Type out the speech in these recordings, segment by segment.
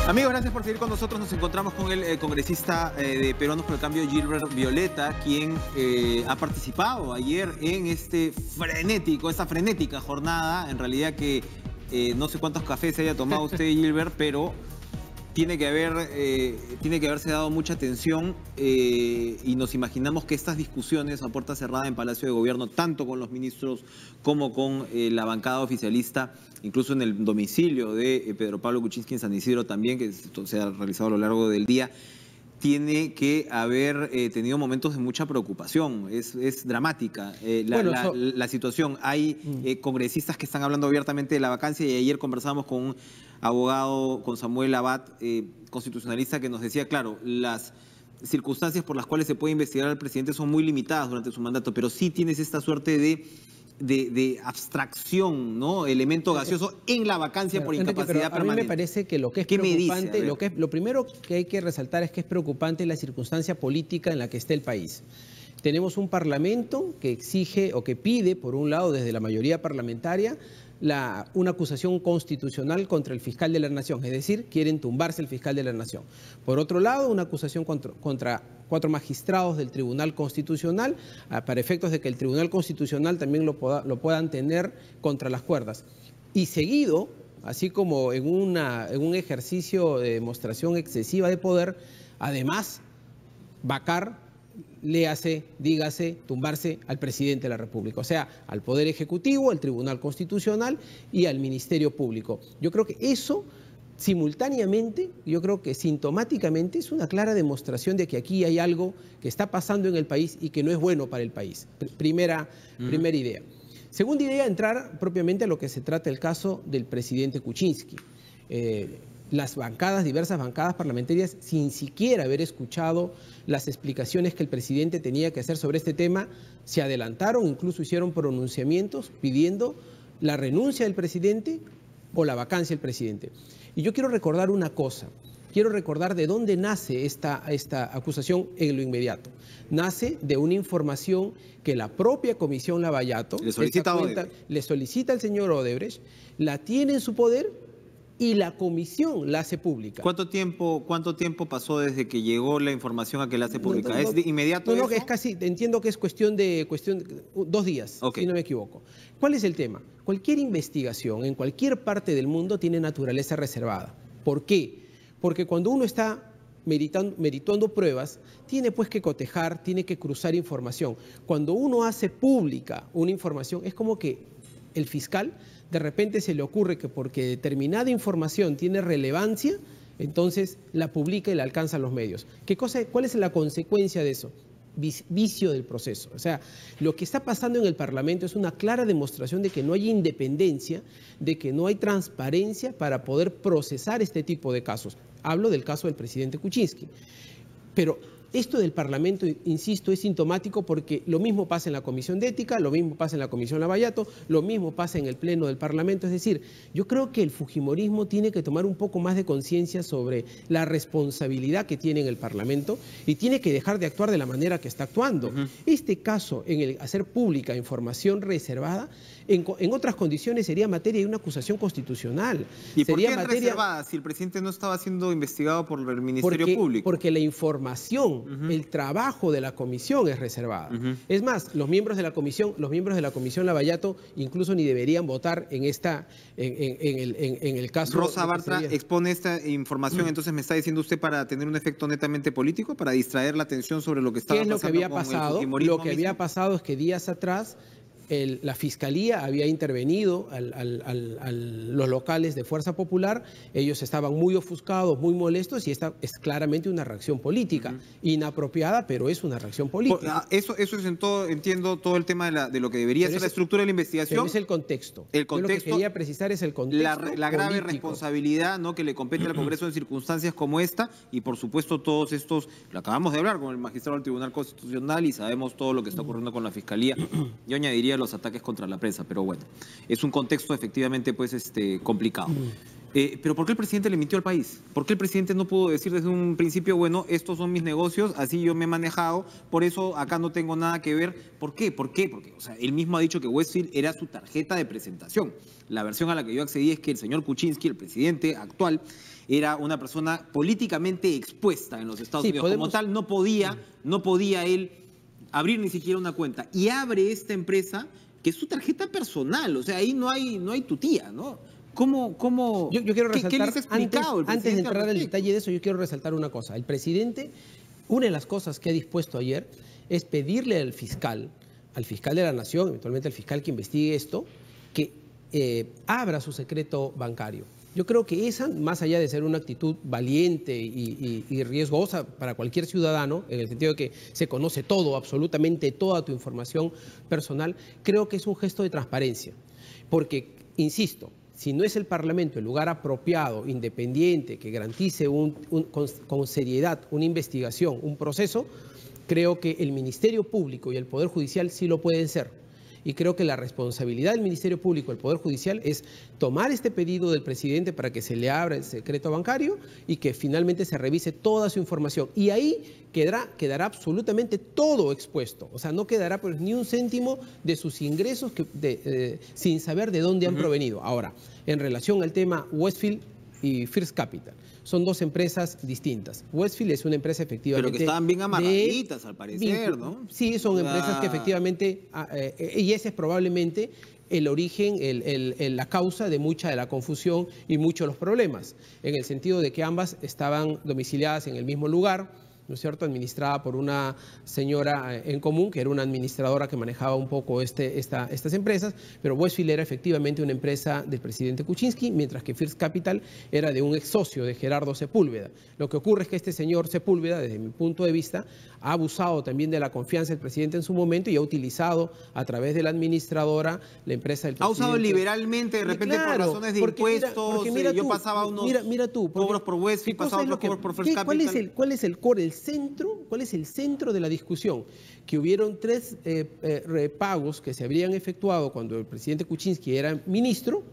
Amigos, gracias por seguir con nosotros. Nos encontramos con el congresista de Peruanos por el Cambio, Gilbert Violeta, quien ha participado ayer en esta frenética jornada. En realidad que no sé cuántos cafés haya tomado usted, Gilbert, pero tiene que haberse dado mucha atención y nos imaginamos que estas discusiones a puerta cerrada en Palacio de Gobierno, tanto con los ministros como con la bancada oficialista, incluso en el domicilio de Pedro Pablo Kuczynski en San Isidro también, que se ha realizado a lo largo del día, tiene que haber tenido momentos de mucha preocupación. Es dramática la situación. Hay congresistas que están hablando abiertamente de la vacancia y ayer conversamos con un abogado, con Samuel Abad, constitucionalista, que nos decía, claro, las circunstancias por las cuales se puede investigar al presidente son muy limitadas durante su mandato, pero sí tienes esta suerte de abstracción, ¿no? Elemento gaseoso en la vacancia por incapacidad permanente. A mí me parece que lo que es preocupante, lo primero que hay que resaltar es que es preocupante la circunstancia política en la que está el país. Tenemos un parlamento que exige o que pide, por un lado, desde la mayoría parlamentaria, una acusación constitucional contra el fiscal de la Nación, es decir, quieren tumbarse el fiscal de la Nación. Por otro lado, una acusación contra 4 magistrados del Tribunal Constitucional, para efectos de que el Tribunal Constitucional también lo puedan tener contra las cuerdas. Y seguido, así como en un ejercicio de demostración excesiva de poder, además, vacar, léase, dígase, tumbarse al presidente de la República, o sea, al Poder Ejecutivo, al Tribunal Constitucional y al Ministerio Público. Yo creo que eso, simultáneamente, yo creo que sintomáticamente, es una clara demostración de que aquí hay algo que está pasando en el país y que no es bueno para el país. Primera idea. Segunda idea, entrar propiamente a lo que se trata el caso del presidente Kuczynski. Las diversas bancadas parlamentarias, sin siquiera haber escuchado las explicaciones que el presidente tenía que hacer sobre este tema, se adelantaron, incluso hicieron pronunciamientos pidiendo la renuncia del presidente o la vacancia del presidente. Y yo quiero recordar una cosa, quiero recordar de dónde nace esta acusación en lo inmediato. Nace de una información que la propia Comisión Lavallato le solicita al señor Odebrecht, la tiene en su poder y la comisión la hace pública. ¿Cuánto tiempo pasó desde que llegó la información a que la hace pública? ¿Es de inmediato? No, es casi, entiendo que es cuestión de 2 días, si no me equivoco. ¿Cuál es el tema? Cualquier investigación en cualquier parte del mundo tiene naturaleza reservada. ¿Por qué? Porque cuando uno está meritando pruebas, tiene pues que cotejar, tiene que cruzar información. Cuando uno hace pública una información, es como que el fiscal de repente se le ocurre que porque determinada información tiene relevancia, entonces la publica y la alcanza a los medios. ¿Cuál es la consecuencia de eso? Vicio del proceso. O sea, lo que está pasando en el Parlamento es una clara demostración de que no hay independencia, de que no hay transparencia para poder procesar este tipo de casos. Hablo del caso del presidente Kuczynski. Pero esto del Parlamento, insisto, es sintomático porque lo mismo pasa en la Comisión de Ética, lo mismo pasa en la Comisión Lavallato, lo mismo pasa en el Pleno del Parlamento. Es decir, yo creo que el fujimorismo tiene que tomar un poco más de conciencia sobre la responsabilidad que tiene en el Parlamento y tiene que dejar de actuar de la manera que está actuando. Este caso, en el hacer pública información reservada, en otras condiciones sería materia de una acusación constitucional. ¿Y por qué reservada si el presidente no estaba siendo investigado por el Ministerio Público? Porque la información, el trabajo de la comisión es reservada. Es más, los miembros de la comisión Lavallato incluso ni deberían votar en el caso. Rosa Bartra expone esta información, entonces me está diciendo usted para tener un efecto netamente político, para distraer la atención sobre lo que estaba pasando. ¿Qué es lo que había pasado? Lo que había pasado es que días atrás la Fiscalía había intervenido los locales de Fuerza Popular, ellos estaban muy ofuscados, muy molestos, y esta es claramente una reacción política, inapropiada, pero es una reacción política. Eso es entiendo todo el tema de lo que debería ser la estructura de la investigación. Pero es el contexto. Yo lo que quería precisar es el contexto la grave responsabilidad, ¿no?, que le compete al Congreso en circunstancias como esta, y por supuesto todos estos, lo acabamos de hablar con el magistrado del Tribunal Constitucional y sabemos todo lo que está ocurriendo con la Fiscalía. Yo añadiría los ataques contra la prensa, pero bueno, es un contexto efectivamente pues complicado. Pero ¿por qué el presidente le mintió al país? ¿Por qué el presidente no pudo decir desde un principio, bueno, estos son mis negocios, así yo me he manejado, por eso acá no tengo nada que ver? ¿Por qué? Porque, o sea, él mismo ha dicho que Westfield era su tarjeta de presentación. La versión a la que yo accedí es que el señor Kuczynski, el presidente actual, era una persona políticamente expuesta en los Estados Unidos. Como tal, no podía él abrir ni siquiera una cuenta. Y abre esta empresa que es su tarjeta personal, o sea, ahí no hay tu tía, ¿no? Yo quiero resaltar, ¿qué les ha explicado el presidente? Antes de entrar al detalle de eso, yo quiero resaltar una cosa. El presidente, una de las cosas que ha dispuesto ayer es pedirle al fiscal de la Nación, eventualmente al fiscal que investigue esto, que abra su secreto bancario. Yo creo que esa, más allá de ser una actitud valiente y riesgosa para cualquier ciudadano, en el sentido de que se conoce todo, absolutamente toda tu información personal, creo que es un gesto de transparencia. Porque, insisto, si no es el Parlamento el lugar apropiado, independiente, que garantice con seriedad una investigación, un proceso, creo que el Ministerio Público y el Poder Judicial sí lo pueden ser. Y creo que la responsabilidad del Ministerio Público y el Poder Judicial es tomar este pedido del presidente para que se le abra el secreto bancario y que finalmente se revise toda su información. Y ahí quedará absolutamente todo expuesto. O sea, no quedará pues ni un céntimo de sus ingresos sin saber de dónde han provenido. Ahora, en relación al tema Westfield y First Capital, son dos empresas distintas. Westfield es una empresa efectivamente... Pero que estaban bien amarraditas al parecer, ¿no? Sí, son empresas que efectivamente, y ese es probablemente el origen, la causa de mucha de la confusión y muchos de los problemas, en el sentido de que ambas estaban domiciliadas en el mismo lugar, ¿no es cierto?, administrada por una señora en común, que era una administradora que manejaba un poco estas empresas, pero Westfield era efectivamente una empresa del presidente Kuczynski, mientras que First Capital era de un ex socio de Gerardo Sepúlveda. Lo que ocurre es que este señor Sepúlveda, desde mi punto de vista, ha abusado también de la confianza del presidente en su momento y ha utilizado a través de la administradora la empresa del presidente. Ha usado liberalmente, de repente, claro, por razones de impuestos. Yo pasaba unos cobros por Westfield, pasaba otros cobros por First Capital. ¿Cuál es el core? ¿Cuál es el centro de la discusión? Que hubieron 3 repagos que se habrían efectuado cuando el presidente Kuczynski era ministro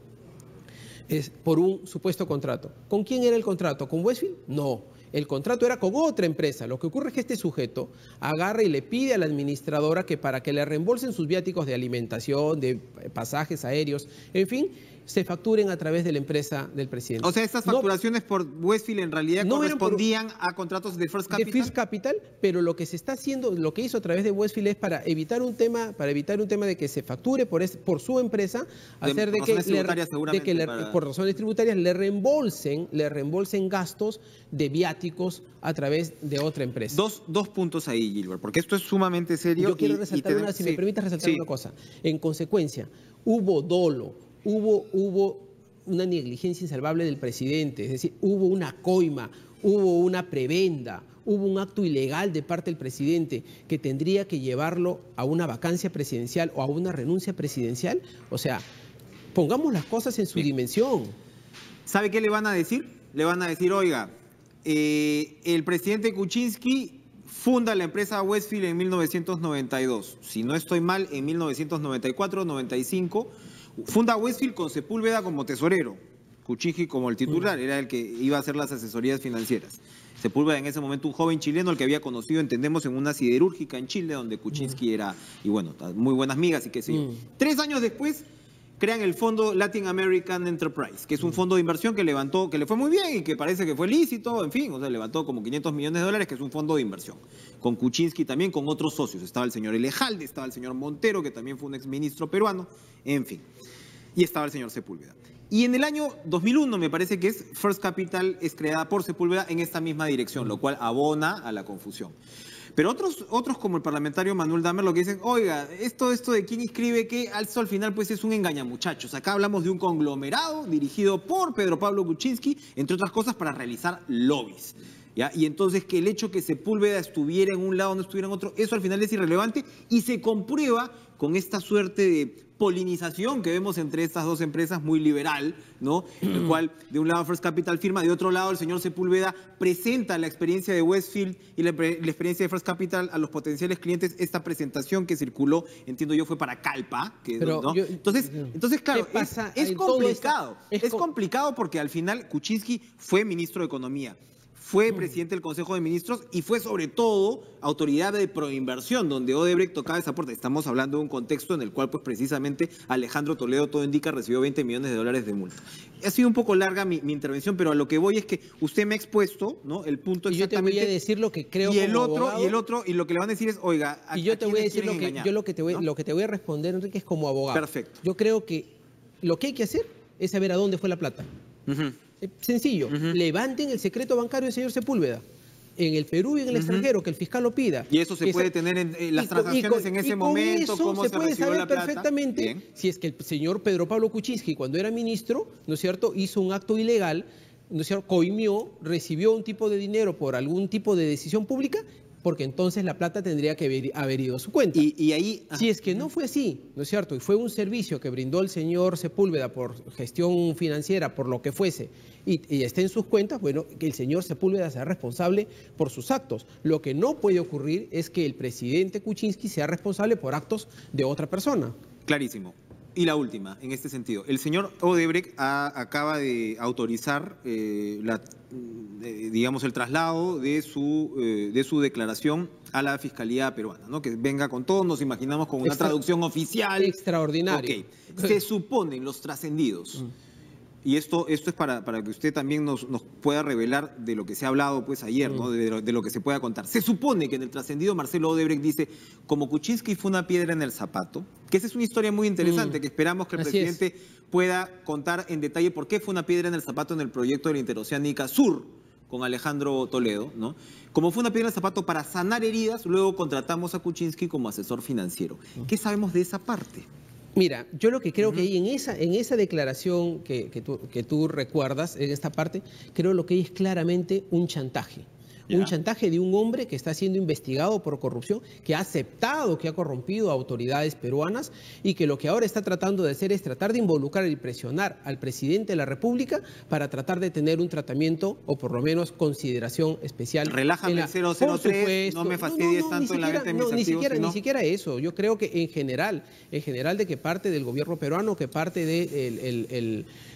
por un supuesto contrato. ¿Con quién era el contrato? ¿Con Westfield? No. El contrato era con otra empresa. Lo que ocurre es que este sujeto agarra y le pide a la administradora que para que le reembolsen sus viáticos de alimentación, de pasajes aéreos, en fin, se facturen a través de la empresa del presidente. O sea, estas facturaciones por Westfield en realidad correspondían a contratos de First Capital. De First Capital, pero lo que se está haciendo, lo que hizo a través de Westfield es para evitar un tema de que se facture por su empresa, hacer de que por razones tributarias le reembolsen gastos de viáticos a través de otra empresa. Dos puntos ahí, Gilbert, porque esto es sumamente serio. Yo quiero resaltar si me permites resaltar una cosa. En consecuencia, hubo dolo, hubo una negligencia insalvable del presidente, es decir, hubo una coima, hubo una prebenda, hubo un acto ilegal de parte del presidente que tendría que llevarlo a una vacancia presidencial o a una renuncia presidencial. O sea, pongamos las cosas en su dimensión. ¿Sabe qué le van a decir? Le van a decir, oiga, el presidente Kuczynski funda la empresa Westfield en 1992. Si no estoy mal, en 1994-95 funda Westfield con Sepúlveda como tesorero, Kuczynski como el titular, era el que iba a hacer las asesorías financieras. Sepúlveda en ese momento un joven chileno, el que había conocido, entendemos, en una siderúrgica en Chile, donde Kuczynski era, y bueno, muy buenas migas y qué sé yo. 3 años después crean el fondo Latin American Enterprise, que es un fondo de inversión que levantó, que le fue muy bien y que parece que fue lícito, en fin, o sea, levantó como $500 millones, que es un fondo de inversión. Con Kuczynski también, con otros socios. Estaba el señor Elejalde, estaba el señor Montero, que también fue un exministro peruano, en fin. Y estaba el señor Sepúlveda. Y en el año 2001, me parece que es, First Capital es creada por Sepúlveda en esta misma dirección, lo cual abona a la confusión. Pero otros como el parlamentario Manuel Damer lo que dicen, oiga, esto de quién inscribe qué, al final pues es un engañamuchachos. Acá hablamos de un conglomerado dirigido por Pedro Pablo Kuczynski, entre otras cosas para realizar lobbies. ¿Ya? Y entonces que el hecho que Sepúlveda estuviera en un lado o no estuviera en otro, eso al final es irrelevante y se comprueba con esta suerte de polinización que vemos entre estas dos empresas muy liberal, ¿no? El cual de un lado First Capital firma, de otro lado el señor Sepúlveda presenta la experiencia de Westfield y la experiencia de First Capital a los potenciales clientes. Esta presentación que circuló, entiendo yo, fue para Calpa. ¿No? Entonces, claro, es complicado. Es complicado porque al final Kuczynski fue ministro de Economía, fue presidente del Consejo de Ministros y fue sobre todo autoridad de proinversión, donde Odebrecht tocaba esa puerta. Estamos hablando de un contexto en el cual pues precisamente Alejandro Toledo, todo indica, recibió $20 millones de multa. Ha sido un poco larga mi intervención, pero a lo que voy es que usted me ha expuesto, ¿no?, el punto exactamente. Y yo te voy a decir lo que creo y lo que le van a decir es, oiga, y yo te voy a decir lo que te voy a responder, Enrique, es como abogado. Perfecto. Yo creo que lo que hay que hacer es saber a dónde fue la plata. Sencillo, levanten el secreto bancario del señor Sepúlveda en el Perú y en el extranjero, que el fiscal lo pida. Y eso se puede tener en las transacciones en ese momento, cómo se puede saber perfectamente. Bien. Si es que el señor Pedro Pablo Kuczynski, cuando era ministro, ¿no es cierto?, hizo un acto ilegal, ¿no es cierto?, coimió, recibió un tipo de dinero por algún tipo de decisión pública, porque entonces la plata tendría que haber ido a su cuenta. Y ahí... Si es que no fue así, ¿no es cierto?, y fue un servicio que brindó el señor Sepúlveda por gestión financiera, por lo que fuese, y está en sus cuentas, bueno, que el señor Sepúlveda sea responsable por sus actos. Lo que no puede ocurrir es que el presidente Kuczynski sea responsable por actos de otra persona. Clarísimo. Y la última, en este sentido. El señor Odebrecht acaba de autorizar digamos, el traslado de su declaración a la Fiscalía peruana, ¿no? Que venga con todo, nos imaginamos con una traducción oficial. Extraordinario. Ok. Se suponen los trascendidos. Y esto es para que usted también nos pueda revelar de lo que se ha hablado pues ayer, ¿no? De lo que se pueda contar. Se supone que en el trascendido Marcelo Odebrecht dice, como Kuczynski fue una piedra en el zapato, que esa es una historia muy interesante, que esperamos que el presidente pueda contar en detalle por qué fue una piedra en el zapato en el proyecto de la Interoceánica Sur con Alejandro Toledo, ¿no? Como fue una piedra en el zapato para sanar heridas, luego contratamos a Kuczynski como asesor financiero. ¿Qué sabemos de esa parte? Mira, yo lo que creo que hay en esa declaración que tú recuerdas, en esta parte, creo lo que hay es claramente un chantaje. Un chantaje de un hombre que está siendo investigado por corrupción, que ha aceptado que ha corrompido a autoridades peruanas y que lo que ahora está tratando de hacer es tratar de involucrar y presionar al presidente de la República para tratar de tener un tratamiento o por lo menos consideración especial. Relájame el 003, no me fastidies tanto en la venta de mis activos. Ni siquiera eso. Yo creo que en general de que parte del gobierno peruano, que parte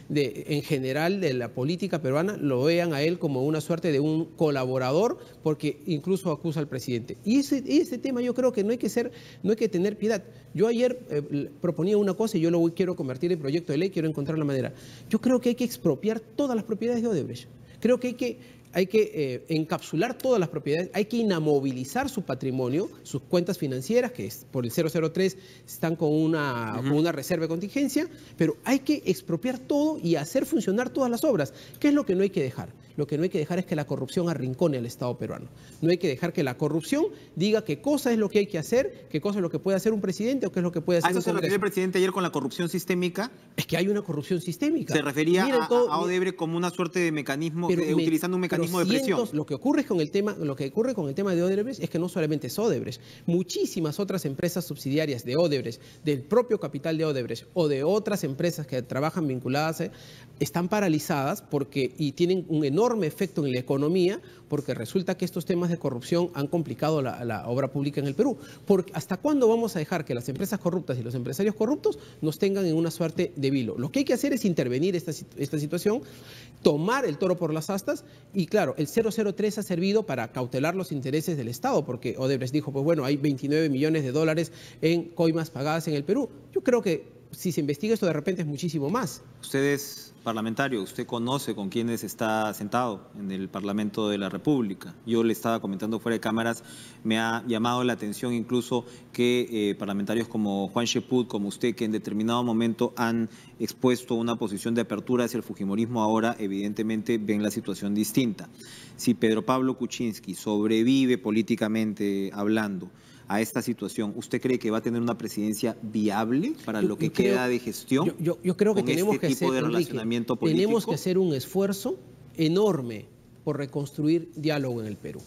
en general de la política peruana lo vean a él como una suerte de un colaborador, porque incluso acusa al presidente. Y ese tema yo creo que no hay que tener piedad. Yo ayer proponía una cosa y yo lo quiero convertir en proyecto de ley, quiero encontrar la manera. Yo creo que hay que expropiar todas las propiedades de Odebrecht. Creo que hay que encapsular todas las propiedades, hay que inamovilizar su patrimonio, sus cuentas financieras, que por el 003 están con una reserva de contingencia, pero hay que expropiar todo y hacer funcionar todas las obras. ¿Qué es lo que no hay que dejar? Lo que no hay que dejar es que la corrupción arrincone al Estado peruano. No hay que dejar que la corrupción diga qué cosa es lo que hay que hacer, qué cosa es lo que puede hacer un presidente o qué es lo que puede hacer un Congreso. ¿A eso se refiere el presidente ayer con la corrupción sistémica? Es que hay una corrupción sistémica. Se refería a Odebrecht como una suerte de mecanismo, utilizando un mecanismo de presión. Lo que ocurre con el tema de Odebrecht es que no solamente es Odebrecht, muchísimas otras empresas subsidiarias de Odebrecht, del propio capital de Odebrecht o de otras empresas que trabajan vinculadas, están paralizadas y tienen un enorme efecto en la economía, porque resulta que estos temas de corrupción han complicado la obra pública en el Perú. Porque ¿hasta cuándo vamos a dejar que las empresas corruptas y los empresarios corruptos nos tengan en una suerte de vilo? Lo que hay que hacer es intervenir esta situación, tomar el toro por las astas, y claro, el 003 ha servido para cautelar los intereses del Estado, porque Odebrecht dijo, pues bueno, hay $29 millones en coimas pagadas en el Perú. Yo creo que si se investiga esto de repente es muchísimo más. Usted es parlamentario, usted conoce con quiénes está sentado en el Parlamento de la República. Yo le estaba comentando fuera de cámaras, me ha llamado la atención incluso que parlamentarios como Juan Cheput, como usted, que en determinado momento han expuesto una posición de apertura hacia el fujimorismo, ahora evidentemente ven la situación distinta. Si Pedro Pablo Kuczynski sobrevive políticamente hablando a esta situación, ¿usted cree que va a tener una presidencia viable para lo que queda de gestión? Yo creo que tenemos que hacer un esfuerzo enorme por reconstruir diálogo en el Perú.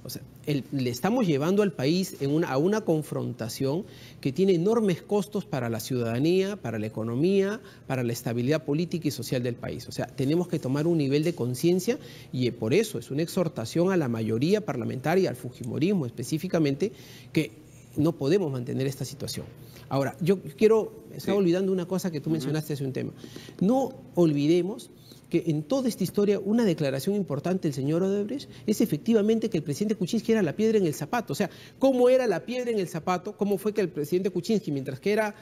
O sea, le estamos llevando al país a una confrontación que tiene enormes costos para la ciudadanía, para la economía, para la estabilidad política y social del país. O sea, tenemos que tomar un nivel de conciencia y por eso es una exhortación a la mayoría parlamentaria, al fujimorismo específicamente, que no podemos mantener esta situación. Ahora, estaba olvidando una cosa que tú mencionaste hace un tema. No olvidemos que en toda esta historia una declaración importante del señor Odebrecht es efectivamente que el presidente Kuczynski era la piedra en el zapato. O sea, ¿cómo era la piedra en el zapato? ¿Cómo fue que el presidente Kuczynski, mientras que era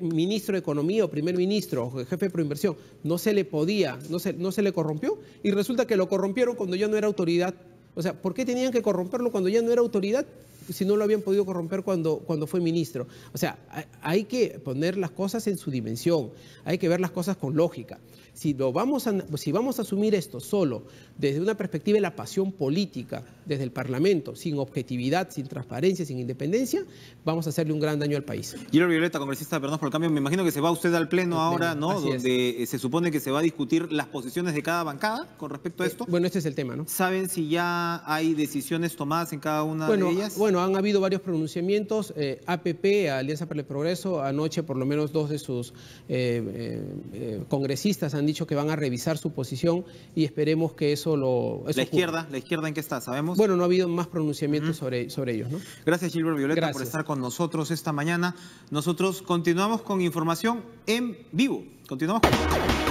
ministro de Economía o primer ministro o jefe de Proinversión, no se le corrompió? Y resulta que lo corrompieron cuando ya no era autoridad. O sea, ¿por qué tenían que corromperlo cuando ya no era autoridad? Si no lo habían podido corromper cuando fue ministro. O sea, hay que poner las cosas en su dimensión, hay que ver las cosas con lógica. Si vamos a asumir esto solo desde una perspectiva de la pasión política, desde el Parlamento, sin objetividad, sin transparencia, sin independencia, vamos a hacerle un gran daño al país. Gilbert Violeta, congresista de Perdones por el Cambio, me imagino que se va usted al Pleno ahora, ¿no? Donde se supone que se va a discutir las posiciones de cada bancada con respecto a esto. Bueno, este es el tema, ¿no? ¿Saben si ya hay decisiones tomadas en cada una de ellas? Bueno, han habido varios pronunciamientos. APP, Alianza para el Progreso, anoche por lo menos 2 de sus congresistas han dicho que van a revisar su posición y esperemos que eso ¿La izquierda en qué está? ¿Sabemos? Bueno, no ha habido más pronunciamientos sobre ellos, ¿no? Gracias, Gilbert Violeta, por estar con nosotros esta mañana. Nosotros continuamos con información en vivo. Continuamos con...